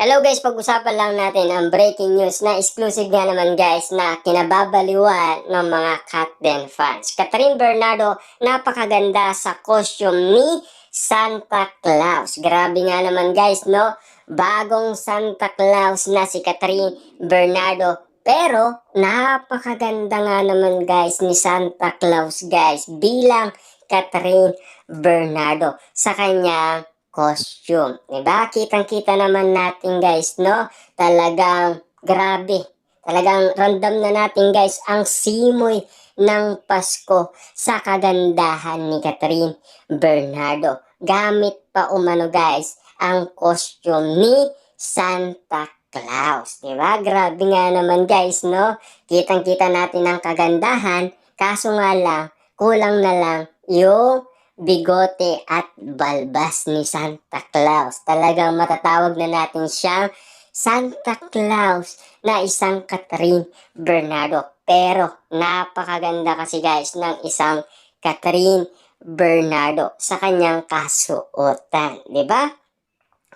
Hello guys, pag-usapan lang natin ang breaking news na exclusive nga naman guys na kinababaliwan ng mga Katden fans. Catherine Bernardo, napakaganda sa costume ni Santa Claus. Grabe nga naman guys, no? Bagong Santa Claus na si Catherine Bernardo. Pero napakaganda nga naman guys ni Santa Claus guys bilang Catherine Bernardo sa kanyang costume. Diba? Kitang-kita naman natin guys, no? Talagang grabe. Talagang random na natin guys ang simoy ng Pasko sa kagandahan ni Catherine Bernardo. Gamit pa umano guys ang costume ni Santa Claus. Diba? Grabe nga naman guys, no? Kitang-kita natin ang kagandahan. Kaso nga lang, kulang na lang yung bigote at balbas ni Santa Claus. Talagang matatawag na natin siyang Santa Claus na isang Catherine Bernardo. Pero napakaganda kasi guys ng isang Catherine Bernardo sa kanyang kasuotan. 'Di ba?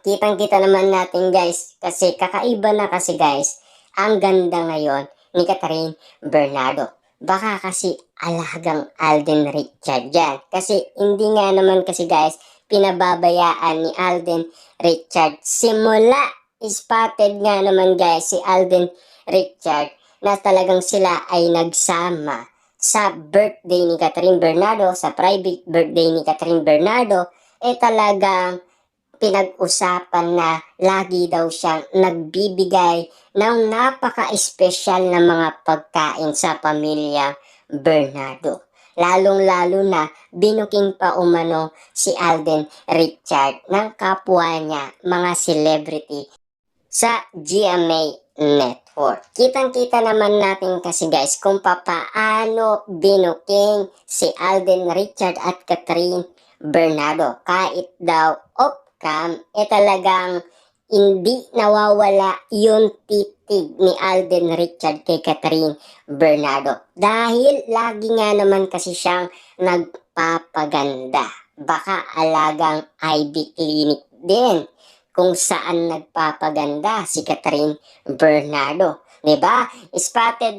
Kitang-kita naman natin guys kasi kakaiba na kasi guys ang ganda ngayon ni Catherine Bernardo. Baka kasi alagang Alden Richard yan. Kasi hindi nga naman kasi guys pinababayaan ni Alden Richard. Simula spotted nga naman guys si Alden Richard na talagang sila ay nagsama sa birthday ni Catherine Bernardo, sa private birthday ni Catherine Bernardo, talagang pinag-usapan na lagi daw siyang nagbibigay ng napaka-espesyal na mga pagkain sa pamilya Bernardo. Lalong-lalo na binuking pa umano si Alden Richard ng kapwa niya, mga celebrity sa GMA Network. Kitang-kita naman natin kasi guys kung paano binuking si Alden Richard at Catherine Bernardo. Kahit daw off-cam, talagang hindi nawawala yung titig ni Alden Richard kay Catherine Bernardo. Dahil lagi nga naman kasi siyang nagpapaganda. Baka alagang IB clinic din kung saan nagpapaganda si Catherine Bernardo. Diba? Spotted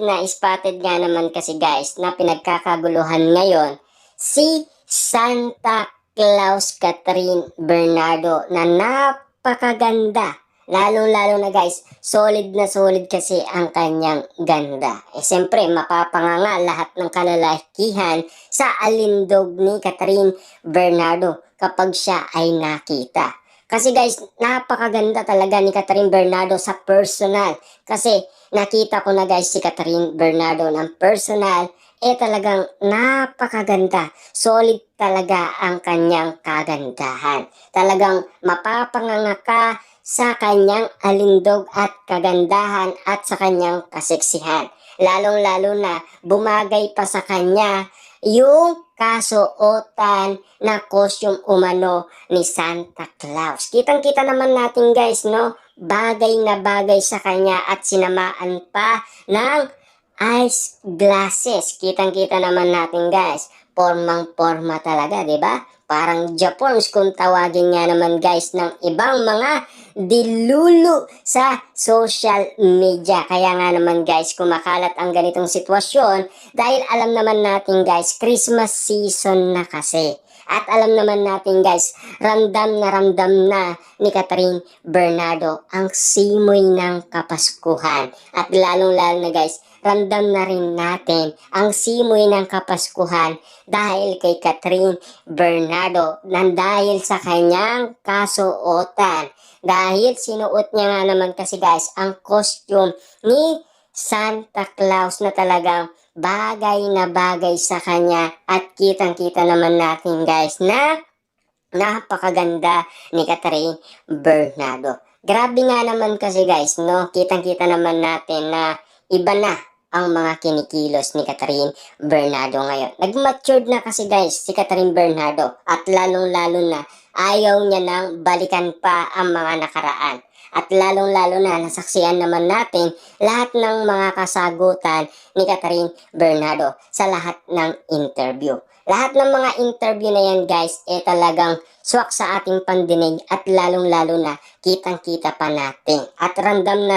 nga naman kasi guys na pinagkakaguluhan ngayon si Santa Claus Catherine Bernardo na napakaganda. Lalo-lalo na guys, solid na solid kasi ang kanyang ganda. Siyempre, mapapanganga lahat ng kalalakihan sa alindog ni Catherine Bernardo kapag siya ay nakita. Kasi guys, napakaganda talaga ni Catherine Bernardo sa personal. Kasi nakita ko na guys si Catherine Bernardo ng personal, talagang napakaganda. Solid talaga ang kanyang kagandahan. Talagang mapapanganga ka sa kanyang alindog at kagandahan at sa kanyang kaseksihan. Lalong-lalo na bumagay pa sa kanya yung kasuotan na costume umano ni Santa Claus. Kitang-kita naman natin guys, no? Bagay na bagay sa kanya at sinamaan pa ng ice glasses. Kitang-kita naman natin guys. Formang-forma talaga, 'di ba? Parang Japons kung tawagin nga naman guys ng ibang mga dilulu sa social media. Kaya nga naman guys, kumakalat ang ganitong sitwasyon dahil alam naman natin guys, Christmas season na kasi. At alam naman natin guys, ramdam na ni Catherine Bernardo ang simoy ng Kapaskuhan. At lalong-lalo na guys, ramdam na rin natin ang simoy ng Kapaskuhan dahil kay Catherine Bernardo nang dahil sa kanyang kasuotan. Dahil sinuot niya nga naman kasi guys ang costume ni Santa Claus na talagang bagay na bagay sa kanya at kitang-kita naman natin guys na napakaganda ni Catherine Bernardo. Grabe nga naman kasi guys, no? Kitang-kita naman natin na iba na ang mga kinikilos ni Catherine Bernardo ngayon. Nag-matured na kasi guys si Catherine Bernardo at lalong-lalo na ayaw niya nang balikan pa ang mga nakaraan. At lalong-lalo na nasaksihan naman natin lahat ng mga kasagutan ni Catherine Bernardo sa lahat ng interview. Lahat ng mga interview na yan guys, talagang swak sa ating pandinig at lalong-lalo na kitang-kita pa natin. At randam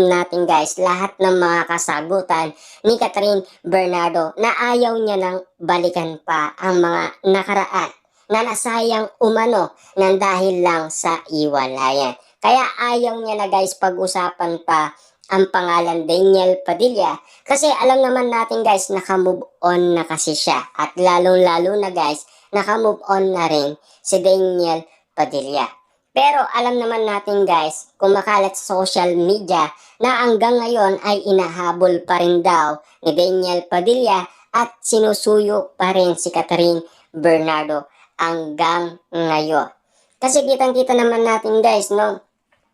natin guys lahat ng mga kasagutan ni Catherine Bernardo na ayaw niya nang balikan pa ang mga nakaraan na nasayang umano ng dahil lang sa iwalayan. Kaya ayaw niya na guys pag-usapan pa ang pangalan Daniel Padilla kasi alam naman natin guys naka-move on na kasi siya at lalong-lalo na guys naka-move on na rin si Daniel Padilla. Pero alam naman natin guys kumakalat sa social media na hanggang ngayon ay inahabol pa rin daw ni Daniel Padilla at sinusuyo pa rin si Catherine Bernardo hanggang ngayon. Kasi kitang-kita naman natin guys no,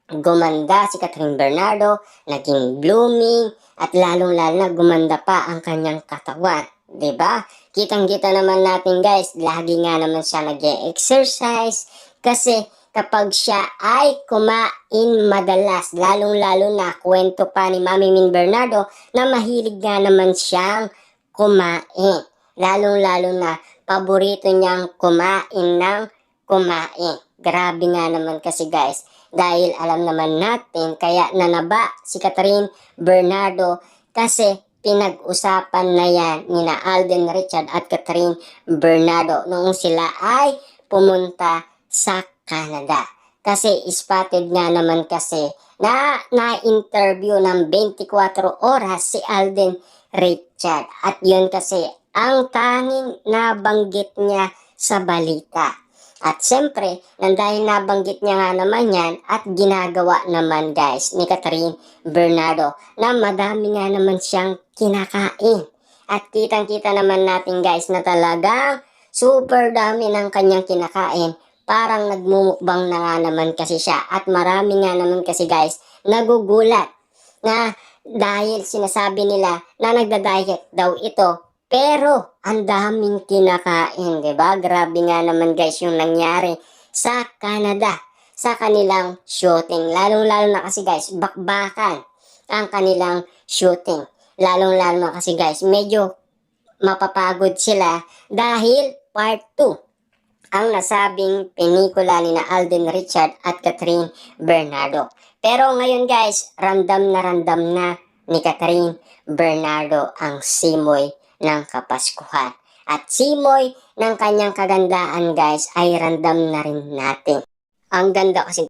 gumanda si Catherine Bernardo, naging blooming, at lalong-lalo na gumanda pa ang kanyang katawan. 'Di ba? Kitang-kita naman natin guys, lagi nga naman siya nag-exercise kasi kapag siya ay kumain madalas, lalong-lalo na kwento pa ni Mami Min Bernardo na mahilig nga naman siyang kumain. Lalong-lalo na paborito niyang kumain ng kumain. Grabe nga naman kasi guys. Dahil alam naman natin kaya nanaba si Catherine Bernardo kasi pinag-usapan na yan ni na Alden Richard at Catherine Bernardo noong sila ay pumunta sa Canada. Kasi spotted nga naman kasi na-interview ng 24 oras si Alden Richard. At yun kasi ang tanging nabanggit niya sa balita. At siyempre, dahil nabanggit niya nga naman yan at ginagawa naman guys ni Catherine Bernardo na madami nga naman siyang kinakain. At kitang-kita naman natin guys na talagang super dami ng kanyang kinakain. Parang nagmumukbang na nga naman kasi siya at marami nga naman kasi guys nagugulat na dahil sinasabi nila na nagda-diet daw ito. Pero, ang daming kinakain, di ba? Grabe nga naman guys yung nangyari sa Canada, sa kanilang shooting. Lalong-lalo na kasi guys, bakbakan ang kanilang shooting. Lalong-lalo na kasi guys, medyo mapapagod sila dahil part 2 ang nasabing pelikula ni na Alden Richard at Catherine Bernardo. Pero ngayon guys, randam na ni Catherine Bernardo ang simoy ng Kapaskuhan. At simoy ng kanyang kagandaan guys ay randam na rin natin. Ang ganda kasi